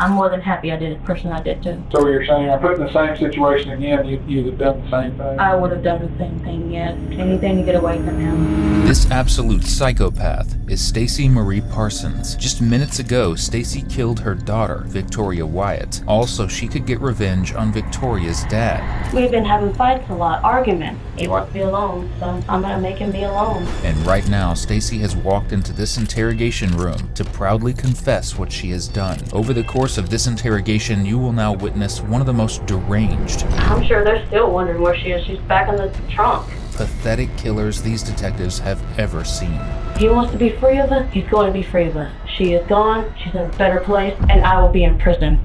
I'm more than happy I did it. Personally, I did too. So you're saying, I put in the same situation again, you'd have done the same thing? I would have done the same thing, yes. Anything to get away from him. This absolute psychopath is Stacie Marie Parsons. Just minutes ago, Stacy killed her daughter, Victoria Wyatt, all so she could get revenge on Victoria's dad. We've been having fights a lot, arguments. He wants to be alone, so I'm gonna make him be alone. And right now, Stacy has walked into this interrogation room to proudly confess what she has done. Over the course of this interrogation, you will now witness one of the most deranged, I'm sure they're still wondering where she is. She's back in the trunk. pathetic killers these detectives have ever seen. If he wants to be free of us, he's going to be free of us. She is gone, she's in a better place, and I will be in prison.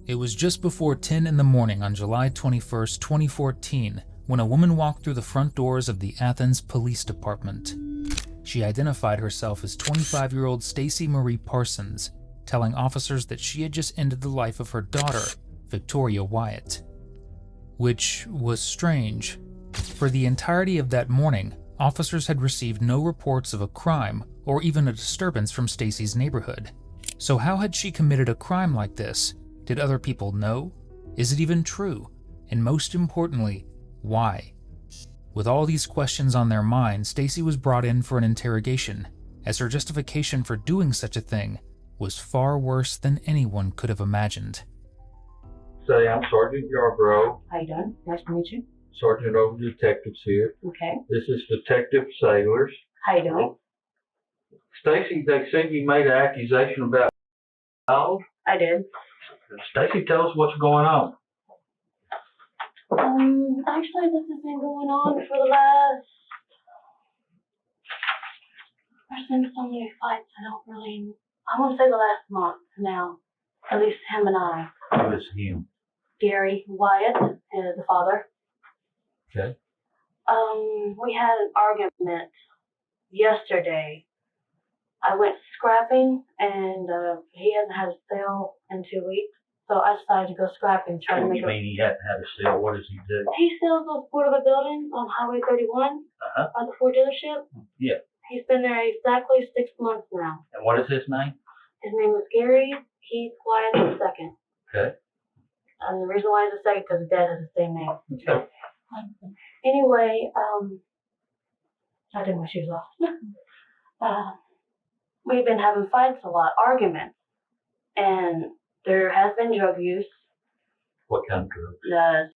It was just before 10 in the morning on July 21st, 2014, when a woman walked through the front doors of the Athens Police Department. She identified herself as 25-year-old Stacie Marie Parsons, telling officers that she had just ended the life of her daughter, Victoria Wyatt. Which was strange. For the entirety of that morning, officers had received no reports of a crime or even a disturbance from Stacie's neighborhood. So how had she committed a crime like this? Did other people know? Is it even true? And most importantly, why? With all these questions on their mind, Stacie was brought in for an interrogation, as her justification for doing such a thing was far worse than anyone could have imagined. Say, I'm Sergeant Yarborough, How you doing? Nice to meet you. Sergeant over Detectives here. Okay. This is Detective Sailors. How you doing? Stacy, they said you made an accusation about child. I did. Stacy, tell us what's going on. Actually, this has been going on for the last... There's been so many fights, I want to say the last month now. At least him and I. Who is him? Gary Wyatt, the father. Okay. We had an argument yesterday. I went scrapping, and he hasn't had a sale in 2 weeks. So I decided to go scrapping, try to make You mean he hadn't had a sale? What does he do? He sells a portable building on Highway 31 by the Ford dealership. Yeah. He's been there exactly 6 months now. And what is his name? His name is Gary Keith Wyatt II. Okay. And the reason why he's the second because his dad has the same name. Okay. Anyway, I took my shoes off. We've been having fights a lot, arguments, and there has been drug use. What kind of drugs?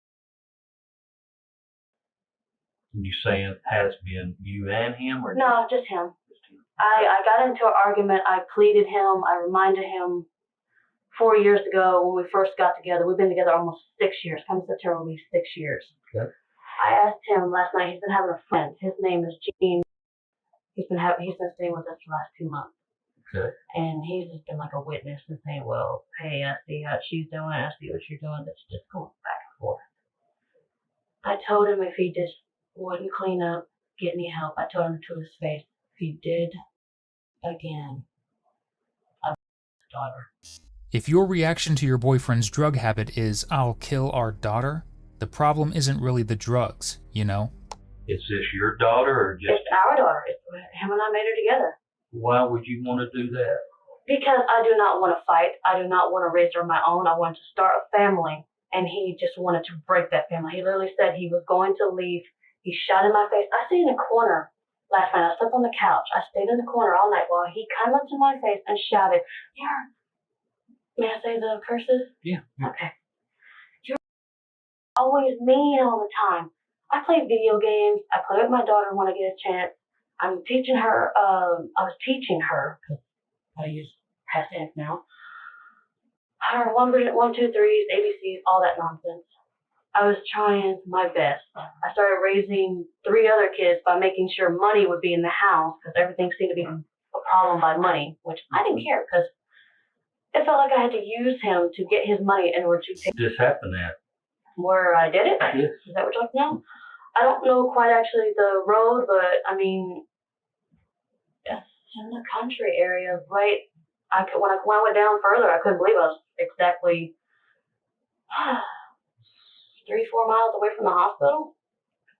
You saying it has been you and him, or No, just him. just him? I got into an argument. I pleaded him. I reminded him 4 years ago when we first got together. We've been together almost 6 years. Come September will be 6 years. Okay. I asked him last night. He's been having a friend. His name is Gene. He's been staying with us for the last 2 months. Okay. And he's just been like a witness and saying, well, hey, I see how she's doing. I see what you're doing. It's just going back and forth. I told him if he just wouldn't clean up, get any help, I told him to his face, if he did again, I'll his daughter. If your reaction to your boyfriend's drug habit is, "I'll kill our daughter," the problem isn't really the drugs, you know? Is this your daughter, or just? It's our daughter. It's him and I made her together. Why would you want to do that? Because I do not want to fight. I do not want to raise her on my own. I wanted to start a family, and he just wanted to break that family. He literally said he was going to leave. He shot in my face. I stayed in the corner last night. I slept on the couch. I stayed in the corner all night while he came up to my face and shouted, may I say the curses? Yeah. Okay. You're always mean all the time. I play video games. I play with my daughter when I get a chance. I'm teaching her, I was teaching her, because I use past tense now, her 1, 2, 3s, ABCs, all that nonsense. I was trying my best. I started raising 3 other kids by making sure money would be in the house, because everything seemed to be a problem by money, which I didn't care, because it felt like I had to use him to get his money in order to pay. This happened at? Where I did it? Yes. Is that what you're talking about? I don't know quite actually the road, but I mean, it's in the country area, right? When I went down further, I couldn't believe I was exactly 3-4 miles away from the hospital.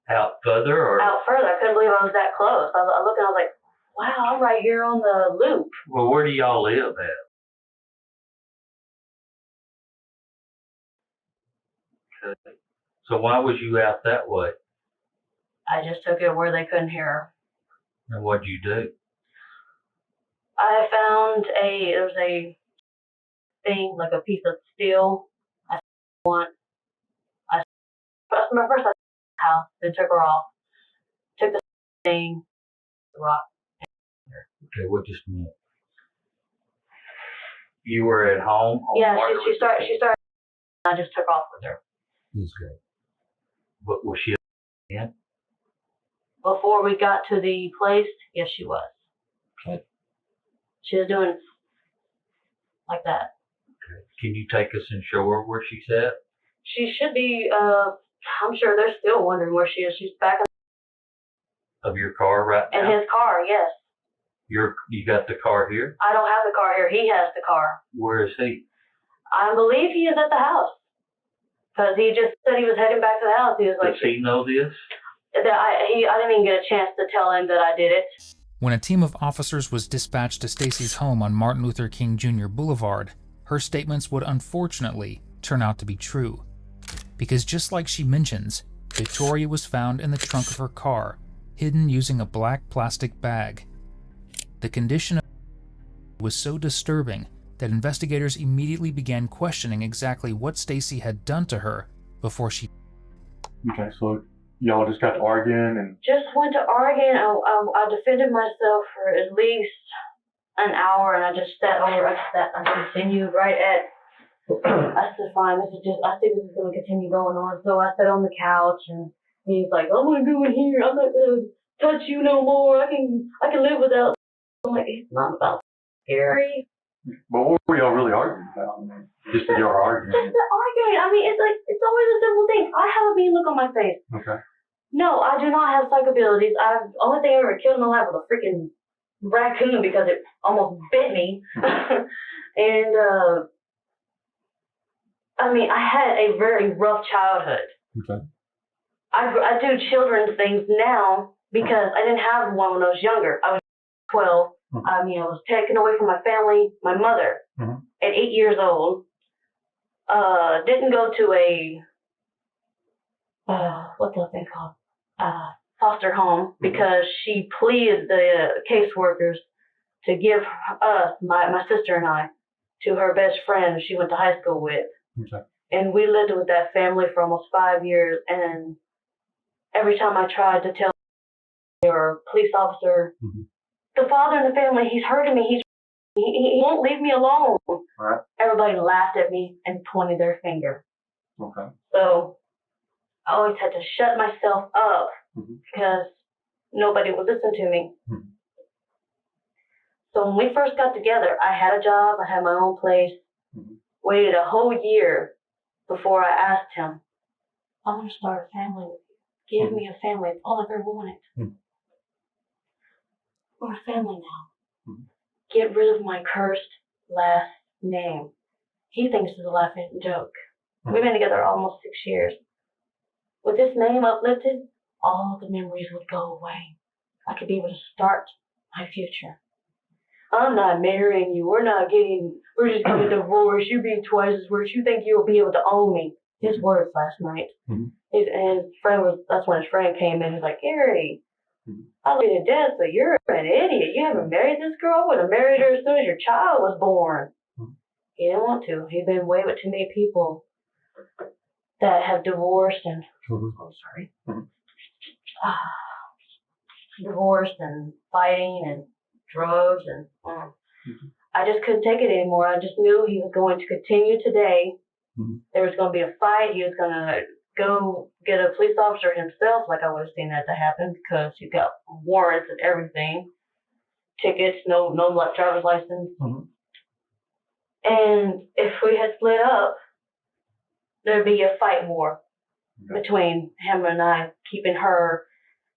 Out further, or? Out further, I couldn't believe I was that close. I looked and I was like, Wow, I'm right here on the loop. Well, where do y'all live at? Okay. So why was you out that way? I just took it where they couldn't hear her. And what'd you do? I found there's a thing, like a piece of steel. I want, my first house, then took her off. Took the thing, the rock. Okay, well, just a minute. You were at home? Yeah, she started, I just took off with her. Okay. But was she in? Before we got to the place, yes, she was. Okay. She was doing like that. Okay. Can you take us and show her where she's at? She should be, I'm sure they're still wondering where she is. She's back Of your car right in now? his car, yes. You got the car here? I don't have the car here. He has the car. Where is he? I believe he is at the house. Because he just said he was heading back to the house. He was like, Does he know this? I didn't even get a chance to tell him that I did it. When a team of officers was dispatched to Stacy's home on Martin Luther King Jr. Boulevard, her statements would unfortunately turn out to be true. Because just like she mentions, Victoria was found in the trunk of her car, hidden using a black plastic bag. The condition of was so disturbing that investigators immediately began questioning exactly what Stacy had done to her before she. Okay, so y'all just got to arguing and. Just went to arguing. I defended myself for at least an hour, and I just sat over. I continued right at. I said, fine, I think this is going to continue going on. So I sat on the couch, and he's like, I'm going to go in here. I'm not going to touch you no more. I can live without. I'm like, it's not about scary. But what were y'all really arguing about? Just that y'all were arguing. Just the arguing. I mean, it's always a simple thing. I have a mean look on my face. Okay. No, I do not have psych abilities. Only thing I ever killed in my life was a freaking raccoon because it almost bit me. And I mean, I had a very rough childhood. Okay. I do children's things now because I didn't have one when I was younger. I was 12. I was taken away from my family, my mother, at 8 years old. Didn't go to a, what's that thing called? Foster home because she pleaded the caseworkers to give us, my sister and I, to her best friend she went to high school with. Okay. And we lived with that family for almost 5 years. And every time I tried to tell or police officer, the father in the family, he's hurting me. He won't leave me alone. Right. Everybody laughed at me and pointed their finger. Okay. So I always had to shut myself up because nobody would listen to me. So when we first got together, I had a job, I had my own place, waited a whole year before I asked him, I want to start a family with you. Give me a family. It's all I've ever wanted. We're a family now. Get rid of my cursed last name. He thinks it's a laughing joke. We've been together almost 6 years. With this name uplifted, all the memories would go away. I could be able to start my future. I'm not marrying you. We're just getting divorced. You being twice as rich. You think you'll be able to own me. His words last night. That's when his friend came in. He's like, Gary, I love you to death, but you're an idiot. You haven't married this girl. I would have married her as soon as your child was born. He didn't want to. He'd been away with too many people that have divorced and divorced and fighting and drugs and I just couldn't take it anymore. I just knew he was going to continue today. There was going to be a fight. He was going to go get a police officer himself, like I would have seen that to happen because he got warrants and everything, tickets, no driver's license. And if we had split up, there'd be a fight war between him and I, keeping her,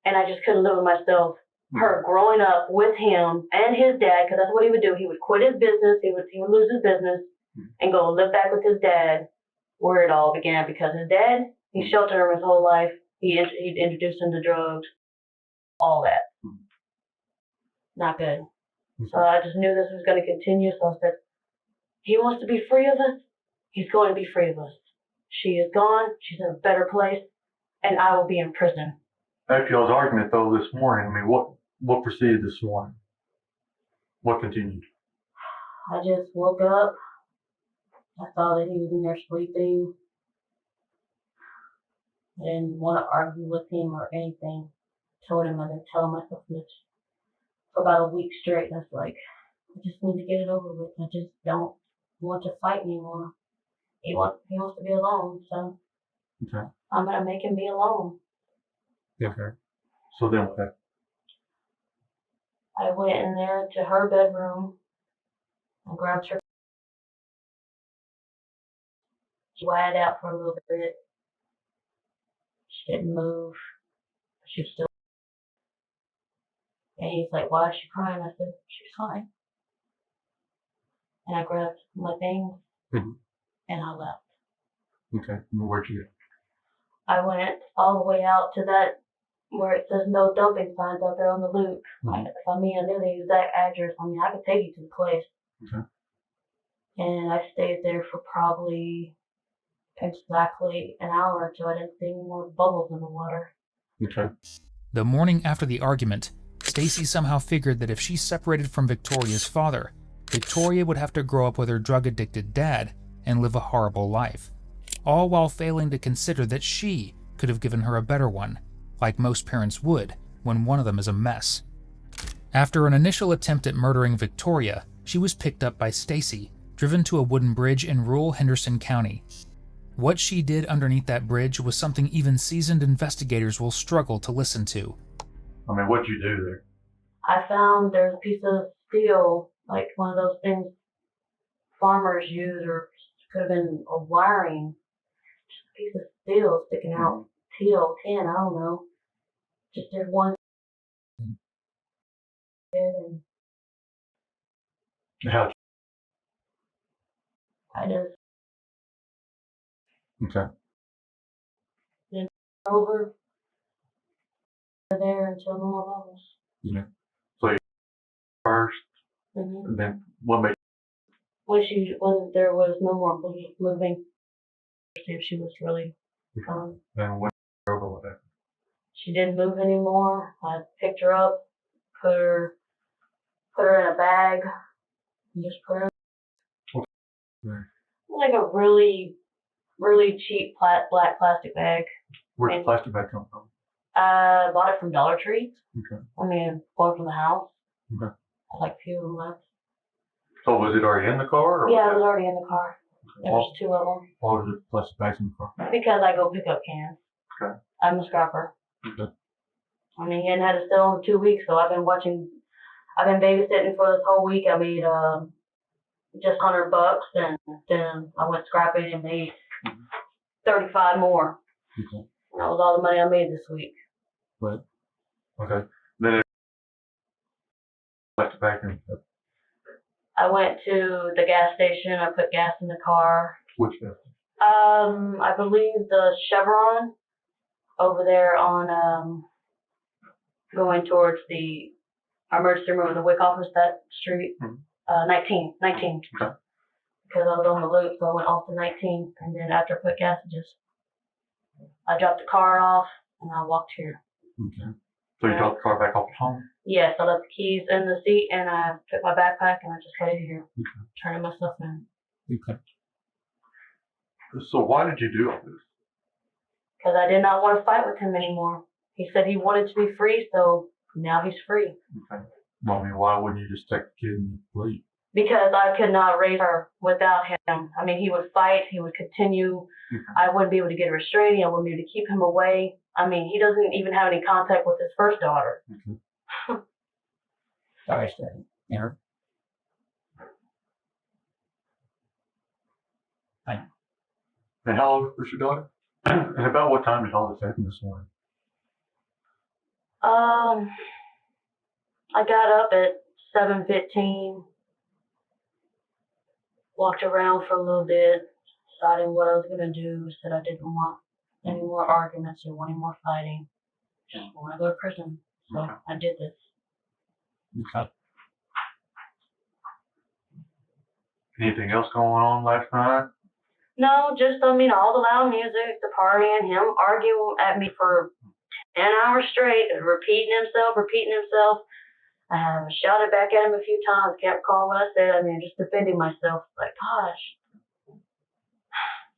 and I just couldn't live with myself. Her growing up with him and his dad, because that's what he would do. He would quit his business. He would lose his business and go live back with his dad, where it all began. Because his dad, he sheltered him his whole life. He introduced him to drugs, all that. not good. So I just knew this was going to continue. So I said, he wants to be free of us. He's going to be free of us. She is gone. She's in a better place, and I will be in prison. After y'all's argument though this morning, I mean, what proceeded this morning? What continued? I just woke up. I saw that he was in there sleeping. I didn't want to argue with him or anything. Told him I've been telling myself this for about a week straight. And I was like, I just need to get it over with. I just don't want to fight anymore. He wants to be alone, so Okay. I'm gonna make him be alone. Okay. So then what happened? I went in there to her bedroom and grabbed her. She wired out for a little bit. She didn't move. She was still. And he's like, why is she crying? I said, she's fine. And I grabbed my things Mhm. and I left. Okay. Where'd you go? I went all the way out to that where it says no dumping signs out there on the loop. Mhm. I knew the exact address. I could take you to the place. Okay. And I stayed there for probably exactly an hour until I didn't see any more bubbles in the water. Okay. The morning after the argument, Stacy somehow figured that if she separated from Victoria's father, Victoria would have to grow up with her drug-addicted dad and live a horrible life, all while failing to consider that she could have given her a better one, like most parents would when one of them is a mess. After an initial attempt at murdering Victoria, she was picked up by Stacy, driven to a wooden bridge in rural Henderson County. What she did underneath that bridge was something even seasoned investigators will struggle to listen to. I mean, what'd you do there? I found there's a piece of steel, like one of those things farmers use, or could have been a wiring, just a piece of steel sticking out, till 10, I don't know. Just did one. And How? I just Okay. over there until no more bubbles. Yeah. So you first, Mm-hmm. and then what made? When there was no more moving, see if she was really gone. Then when over with that? She didn't move anymore. I picked her up, put her in a bag, and just put her Yeah. like a really, really cheap black plastic bag. Where'd the And plastic bag come from? I bought it from Dollar Tree. Okay. One from the house. Okay. I like a few of them left. So was it already in the car? Or Yeah, it was already in the car. There Why was 2 of them. was the plastic bags in the car? Because I go pick up cans. Okay. I'm a scrapper. Okay. He hadn't had it still in 2 weeks, so I've been babysitting for this whole week. I made just $100, and then I went scrapping and made 35 more. Okay. That was all the money I made this week. But okay. Then it plastic bag in I went to the gas station. I put gas in the car. which gas? I believe the Chevron over there on going towards the emergency room in the WIC office, that street. 19. Okay. Because I was on the loop, so I went off to 19, and then after I put gas, I dropped the car off and I walked here. Okay. So you dropped the car back off at home? Yes, I left the keys in the seat and I took my backpack and I just laid here, Okay. turning myself in. Okay. So why did you do all this? Because I did not want to fight with him anymore. He said he wanted to be free, so now he's free. Okay. Well, I mean, why wouldn't you just take the kid and leave? Because I could not raise her without him. He would fight, he would continue. Okay. I wouldn't be able to get a restraining, I wouldn't be able to keep him away. He doesn't even have any contact with his first daughter. Okay. Sorry, Stacy. Aaron? And how old was your daughter? And about what time did all this happen this morning? I got up at 7:15, walked around for a little bit, decided what I was gonna do, said I didn't want any more arguments or any more fighting. Just want to go to prison. So Okay. I did this. Okay. Anything else going on last night? No, just, I mean, all the loud music, the partying, him arguing at me for 10 hours straight, repeating himself. I shouted back at him a few times, can't recall what I said. I mean, just defending myself. Like, gosh,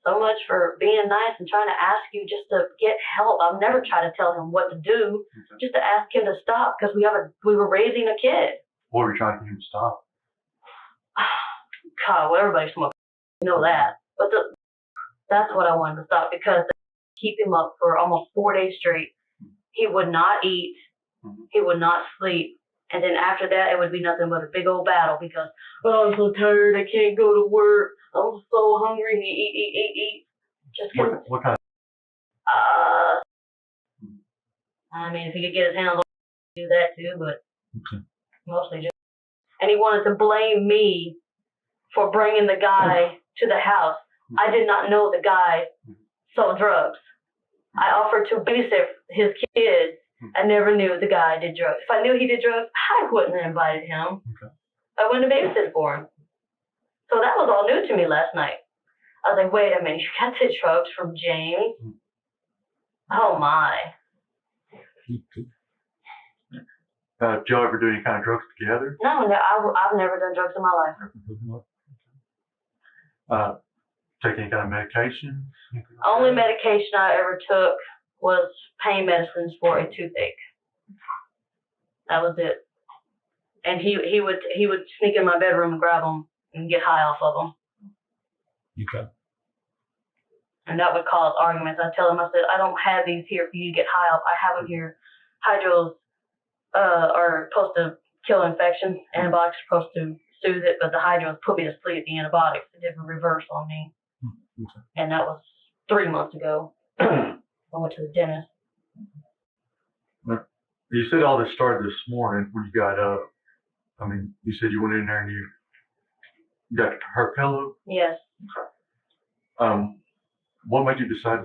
so much for being nice and trying to ask you just to get help. I've never tried to tell him what to do, just to ask him to stop because we were raising a kid. What were you trying to get him to stop? God, well, everybody's smoking, you know that. But that's what I wanted to stop because keep him up for almost 4 days straight. He would not eat. He would not sleep. And then after that, it would be nothing but a big old battle because, oh, I'm so tired. I can't go to work. I'm so hungry. Eat. Just What kind of? I mean, if he could get his hands on it, do that too, but Okay. mostly just. And he wanted to blame me for bringing the guy to the house. I did not know the guy sold drugs. I offered to babysit his kids. I never knew the guy did drugs. If I knew he did drugs, I wouldn't have invited him. Okay. I wouldn't have babysitted for him. So that was all new to me last night. I was like, wait a minute, you got the drugs from James? Oh my. Did y'all ever do any kind of drugs together? No, I've never done drugs in my life. Take any kind of medication? Only medication I ever took was pain medicines for a toothache. That was it. And he would sneak in my bedroom and grab them and get high off of them. Okay. And that would cause arguments. I tell him, I said, I don't have these here for you to get high off. I have them here. Hydros are supposed to kill infections. Antibiotics are supposed to soothe it, but the hydros put me to sleep. The antibiotics did reverse on me. Okay. And that was 3 months ago. I went to the dentist. You said all this started this morning when you got up. I mean, you said you went in there and you got her pillow. Yes. What made you decide?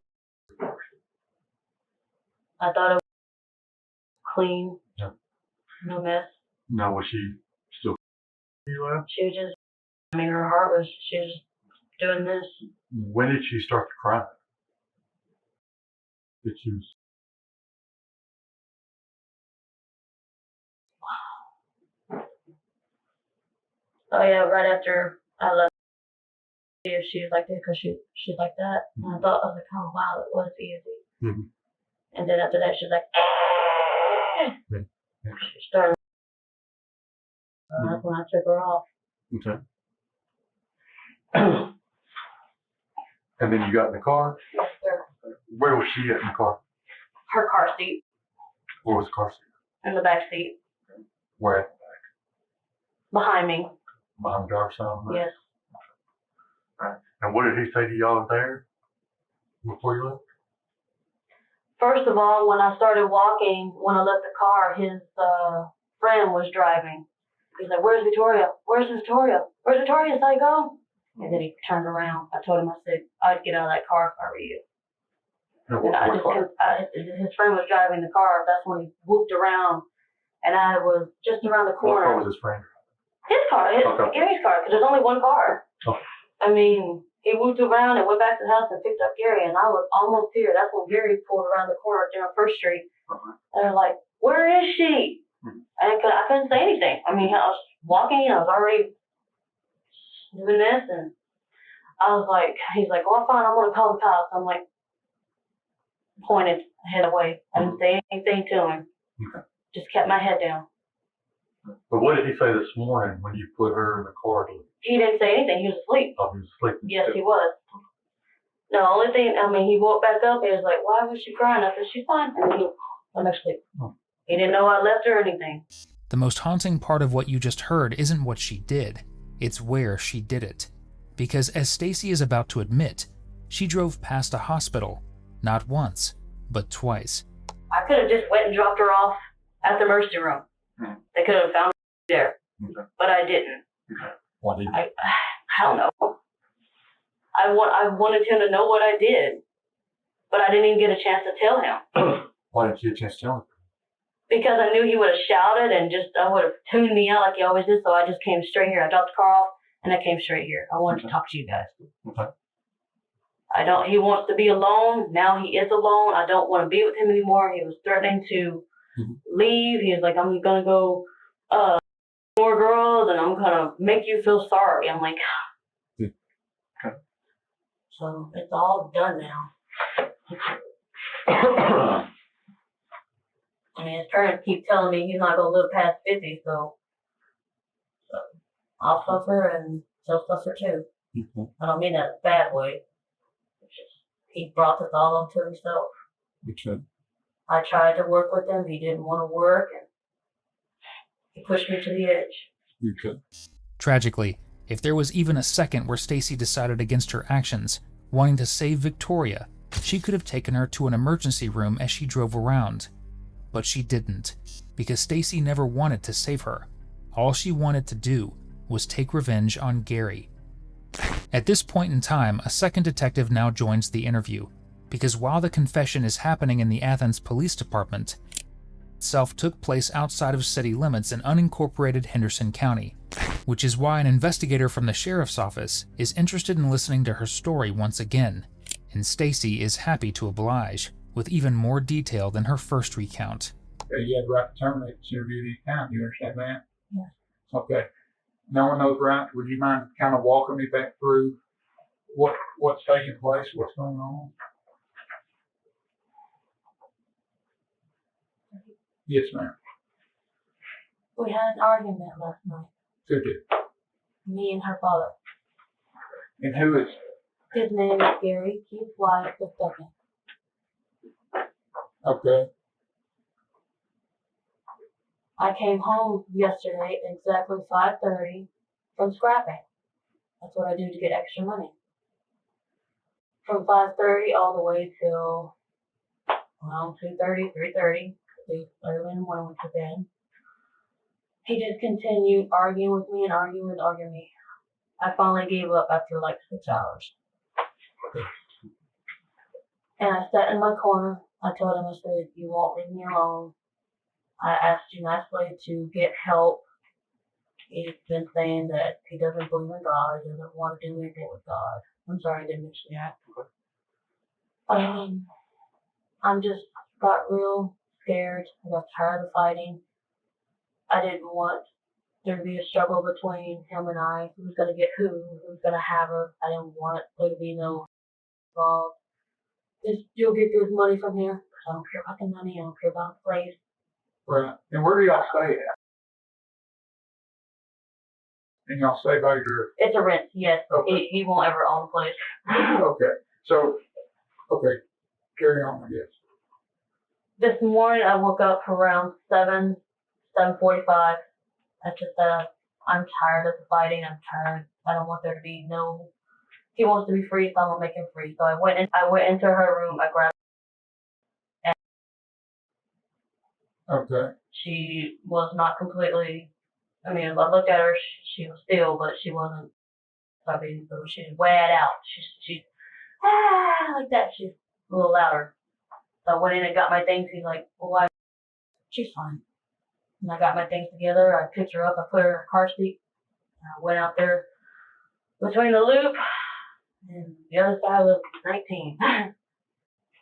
I thought it was clean. Yeah. No mess. No, was she still? You left? She was just, I mean, her heart was, she was doing this. When did she start to cry? Did she? Oh yeah, right after I left, see if she was like that, because she's like that. And I was like, oh wow, it was easy. Mm-hmm. And then after that, she's like, Yeah. she started. That's when I took her off. Okay. And then you got in the car. Yes, sir. Where was she at in the car? Her car seat Where was the car seat? in the back seat Where? At? behind me. Behind the driver's side? Yes. And what did he say to y'all there before you left? First of all, when I started walking, when I left the car, his friend was driving. He's like, "Where's Victoria? Where's Victoria? Where's Victoria?" So I go. And then he turned around. I told him, I said, "I'd get out of that car if I were you." No, And what car? His friend was driving the car. That's when he whooped around, and I was just around the What car corner. was his friend? His car, Okay. Gary's car, because there's only one car. Okay. I mean, he whooped around and went back to the house and picked up Gary, and I was almost here. That's when Gary pulled around the corner down First Street. Uh-huh. And they're like, "Where is she?" Mhm. And I couldn't say anything. I mean, I was walking, I was already doing this, and I was like, he's like, "Well, fine, I'm going to call the cops." I'm like, pointed head away. I didn't say anything to him. Okay. Just kept my head down. But what did he say this morning when you put her in the car? He didn't say anything. He was asleep. Oh, he was sleeping. Yes, he was. The only thing, I mean, he woke back up and he was like, "Why was she crying?" I said, "She's fine." And then I'm asleep. Oh. He didn't know I left her or anything. The most haunting part of what you just heard isn't what she did, it's where she did it. Because as Stacy is about to admit, she drove past a hospital, not once, but twice. I could have just went and dropped her off at the emergency room. Hmm. They could have found her there, Okay. but I didn't. Okay. Why did you? I don't know. I wanted him to know what I did, but I didn't even get a chance to tell him. Why didn't you get a chance to tell him? because I knew he would have shouted and just I would have tuned me out like he always did. So I just came straight here. I dropped the car off and I came straight here. I wanted to talk to you guys. Okay. He wants to be alone. Now he is alone. I don't want to be with him anymore. He was threatening to leave. He was like, I'm going to go, more girls and I'm going to make you feel sorry. I'm like, Okay. so it's all done now. I mean, his parents keep telling me he's not going to live past 50, so I'll suffer and he'll suffer too. Okay. I don't mean that in a bad way. It's just, he brought this all onto himself. Okay. I tried to work with him. He didn't want to work, and he pushed me to the edge. Okay. Tragically, if there was even a second where Stacy decided against her actions, wanting to save Victoria, she could have taken her to an emergency room as she drove around. But she didn't, because Stacy never wanted to save her. All she wanted to do was take revenge on Gary. At this point in time, a second detective now joins the interview, because while the confession is happening in the Athens Police Department, itself took place outside of city limits in unincorporated Henderson County, which is why an investigator from the sheriff's office is interested in listening to her story once again, and Stacy is happy to oblige, with even more detail than her first recount. Okay, you had the right to terminate the interview at any time. You understand that? Yes. Okay. Knowing those rights, would you mind kind of walking me back through what's taking place, what's going on? Yes, ma'am. We had an argument last night, Who did? me and her father. And who is? His name is Gary Keith White the second. Okay. I came home yesterday at exactly 5:30 from scrapping. That's what I do to get extra money. From 5:30 all the way till 2:30, 3:30. Early in the morning went to bed. He just continued arguing with me and arguing with me. I finally gave up after like 6 hours. And I sat in my corner. I told him, I said, you won't leave me alone. I asked you nicely to get help. He's been saying that he doesn't believe in God, he doesn't want to do anything with God. I'm sorry I didn't mention that. I'm just got real scared. I got tired of fighting. I didn't want there to be a struggle between him and I. Who's gonna get who's gonna have her. I didn't want there to be no involved. Just you'll get this money from here. I don't care about the money, I don't care about the place. Right. And where do y'all stay at? And y'all stay by your... It's a rent, yes. Okay. He won't ever own a place. Okay. So, okay. Carry on, I guess. This morning I woke up around 7:45. I just said, I'm tired of the fighting. I'm tired. I don't want there to be no. He wants to be free, so I'm gonna make him free. So I went into her room. I grabbed. Okay. She was not completely. I mean, I looked at her. She was still, but she wasn't. I mean, so she wad out. She like that. She's a little louder. So I went in and got my things. He's like, well, why? She's fine. And I got my things together. I picked her up. I put her in her car seat. I went out there between the loop and the other side was 19.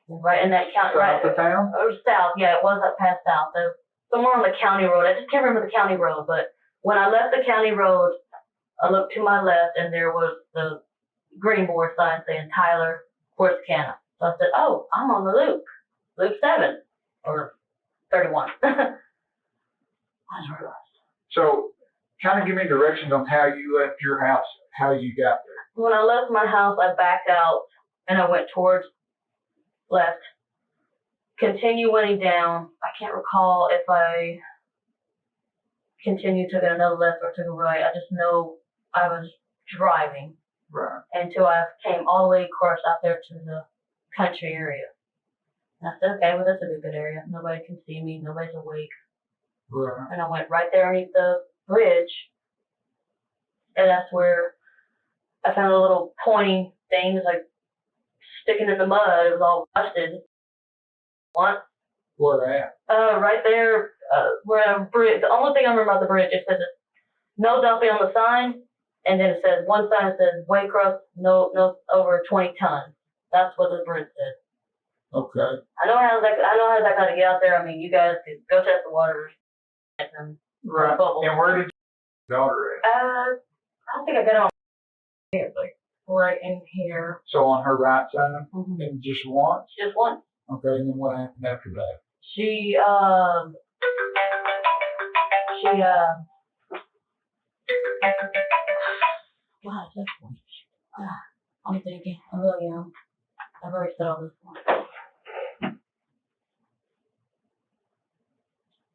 Right in that county. Right South of town? Or south. Yeah, it was up past south. So somewhere on the county road. I just can't remember the county road. But when I left the county road, I looked to my left and there was the green board sign saying Tyler, Corsicana. So I said, oh, I'm on the loop. Loop 7 or 31. So, kind of give me directions on how you left your house, how you got there. When I left my house, I backed out and I went towards left. Continuing down, I can't recall if I continued to go another left or to the right. I just know I was driving Right. until I came all the way across out there to the country area. And I said, okay, well, that's a good area. Nobody can see me. Nobody's awake. Right. And I went right there underneath the bridge. And that's where I found a little pointy thing. It was like sticking in the mud. It was all busted. What? Where at? Right there we're at a bridge. The only thing I remember about the bridge is that there's no dumping on the sign, and then it says one sign says weight cross, no over 20 tons. That's what the bridge says. Okay. I know how that got to get out there. I mean, you guys could go test the waters. And, Right. bubbles. And where did your daughter at? I don't think I got it on here, like right in here. So on her right side, Mm-hmm. and just once? Just one. Okay, and then what happened after that? She wow, that's one. I'm thinking, I really am. I've already said all this one.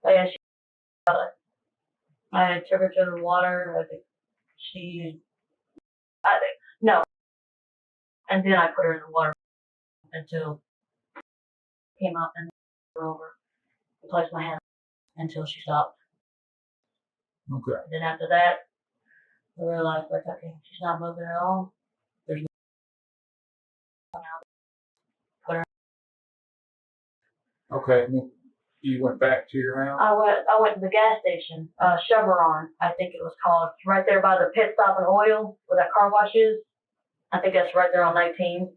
But yeah, I took her to the water. I think no. And then I put her in the water until came up and over and placed my hand until she stopped. Okay. And then after that, I realized, like, okay, she's not moving at all. There's no put her. Okay, and then you went back to your house? I went to the gas station, Chevron, I think it was called. It's right there by the pit stop and oil where that car wash is. I think that's right there on 19.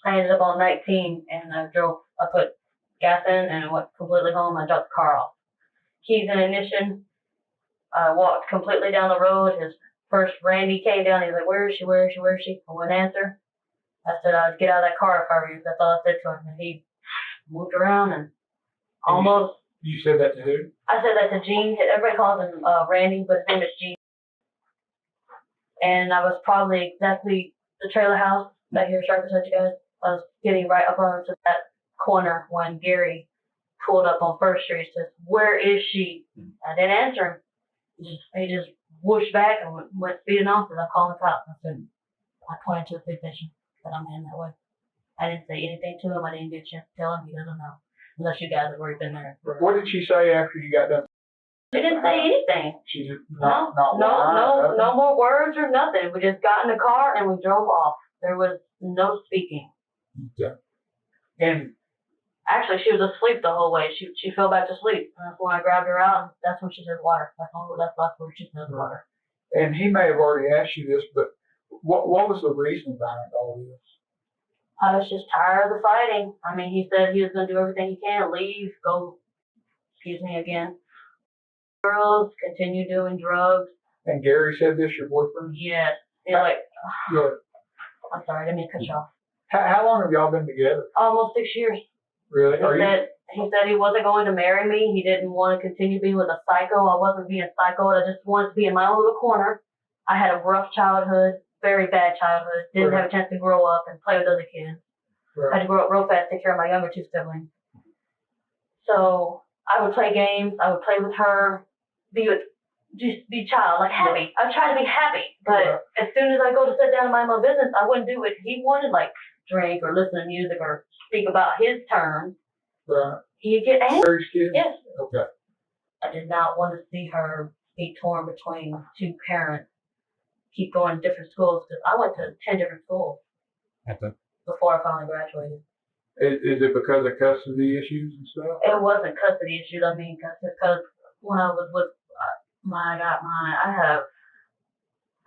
I ended up on 19 and I put gas in and I went completely home. I dropped the car off. Keys and ignition. I walked completely down the road. His first Randy came down. He's like, where is she? Where is she? Where is she? I wouldn't answer. I said, I'd get out of that car if I were you. That's all I said to him. And he moved around and almost. You said that to who? I said that to Gene. Everybody calls him Randy, but his name is Gene. And I was probably exactly the trailer house back here, Sharp you guys. I was getting right up onto that corner when Gary pulled up on First Street. Says, "Where is she?" I didn't answer him. He just whooshed back and went speeding off. And I called the cops. I said, I pointed to the police station. Said, I'm heading that way. I didn't say anything to him. I didn't get a chance to tell him. He doesn't know. Unless you guys have already been there. What did she say after you got done? She didn't say anything. She did No not more words or nothing. We just got in the car and we drove off. There was no speaking. Okay. And Actually, she was asleep the whole way. She fell back to sleep. And that's when I grabbed her out. And that's when she said water. That's where she said water. and he may have already asked you this, but what was the reason behind all this? I was just tired of the fighting. I mean, he said he was going to do everything he can, leave, go, excuse me again, girls, continue doing drugs. And Gary said this, your boyfriend? Yes. You're like, Good. I'm sorry, I didn't mean to cut you off. How long have y'all been together? Almost 6 years. Really? He said he wasn't going to marry me. He didn't want to continue being with a psycho. I wasn't being psycho. I just wanted to be in my own little corner. I had a rough childhood, very bad childhood. Didn't have a chance to grow up and play with other kids. I had to grow up real fast, take care of my younger two siblings. So I would play games. I would play with her, just be child, like happy. I tried to be happy, but as soon as I go to sit down and mind my business, I wouldn't do what he wanted, like drink or listen to music or speak about his terms. Right. He'd get angry. Yes. Okay. I did not want to see her be torn between two parents, keep going to different schools, because I went to 10 different schools before I finally graduated. Is it because of custody issues and stuff? It wasn't custody issues. I mean, because when I was with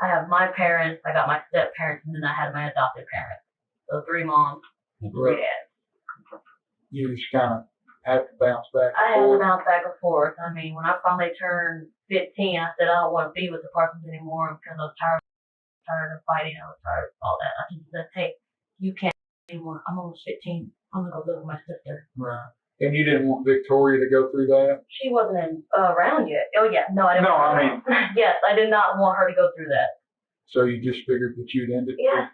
I have my parents, I got my step parents, and then I had my adopted parents. So 3 moms, 3 dads. You just kind of have to bounce back I and had to forth. bounce back and forth. I mean, when I finally turned 15, I said I don't want to be with the Parsons anymore because I was tired of fighting. I was tired of all that. I just said, hey, you can't anymore. I'm almost 15. I'm gonna go live with my sister. Right. And you didn't want Victoria to go through that? She wasn't around yet. Oh yeah, no, I didn't. No, I mean. Yes, I did not want her to go through that. So you just figured that you'd end it? Yeah.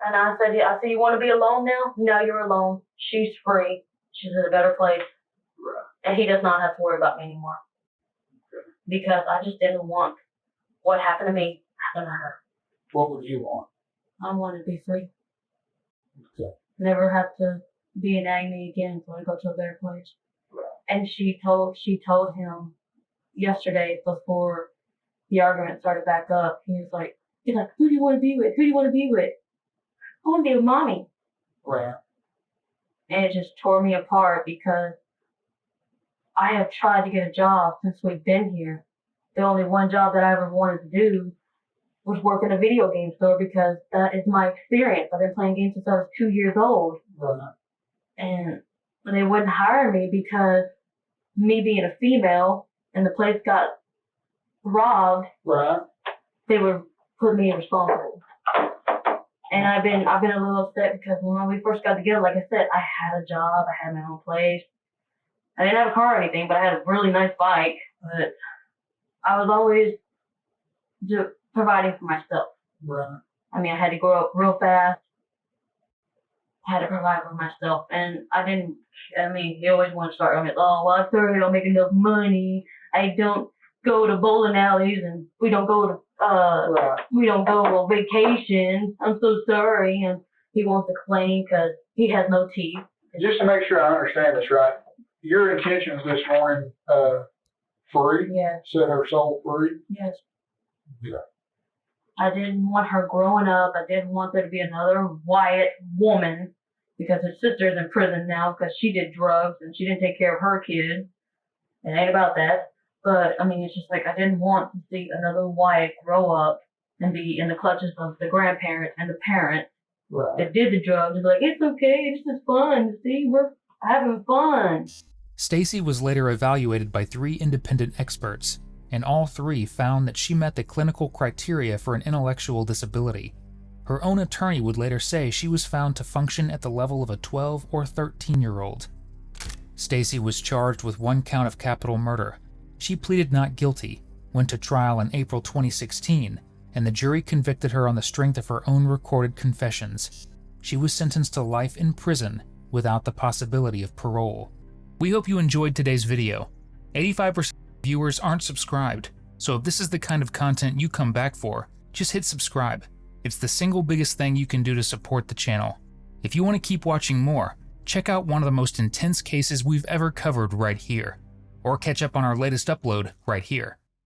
And I said, you want to be alone now? No, you're alone. She's free. She's in a better place. Right. And he does not have to worry about me anymore. Okay. Because I just didn't want what happened to me happen to her. What would you want? I wanted to be free. Okay. Never have to be in agony again so I go to a better place. Right. And she told him yesterday before the argument started back up, he's like, who do you want to be with? Who do you want to be with? I want to be with mommy. Right. And it just tore me apart because I have tried to get a job since we've been here. The only one job that I ever wanted to do was work in a video game store because that is my experience. I've been playing games since I was 2 years old. Right. And they wouldn't hire me because me being a female and the place got robbed, Right. they would put me responsible. And I've been a little upset because when we first got together, like I said, I had a job, I had my own place. I didn't have a car or anything, but I had a really nice bike. But I was always providing for myself. Right. I mean, I had to grow up real fast. I had to provide for myself, and he always wanted to start. Oh, well, I'm sorry, I don't make enough money. I don't go to bowling alleys, and we don't go on vacation. I'm so sorry. And he wants to claim because he has no teeth. Just to make sure I understand this right, your intentions this morning, free? Yes. Set her soul free? Yes. Yeah. I didn't want her growing up. I didn't want there to be another Wyatt woman because his sister's in prison now because she did drugs and she didn't take care of her kid. It ain't about that. But, I mean, it's just like I didn't want to see another Wyatt grow up and be in the clutches of the grandparent and the parent that did the drugs. And be like, it's okay, this is fun. See, we're having fun. Stacy was later evaluated by 3 independent experts, and all 3 found that she met the clinical criteria for an intellectual disability. Her own attorney would later say she was found to function at the level of a 12 or 13-year-old. Stacy was charged with 1 count of capital murder. She pleaded not guilty, went to trial in April 2016, and the jury convicted her on the strength of her own recorded confessions. She was sentenced to life in prison without the possibility of parole. We hope you enjoyed today's video. 85% of viewers aren't subscribed, so if this is the kind of content you come back for, just hit subscribe. It's the single biggest thing you can do to support the channel. If you want to keep watching more, check out one of the most intense cases we've ever covered right here, or catch up on our latest upload right here.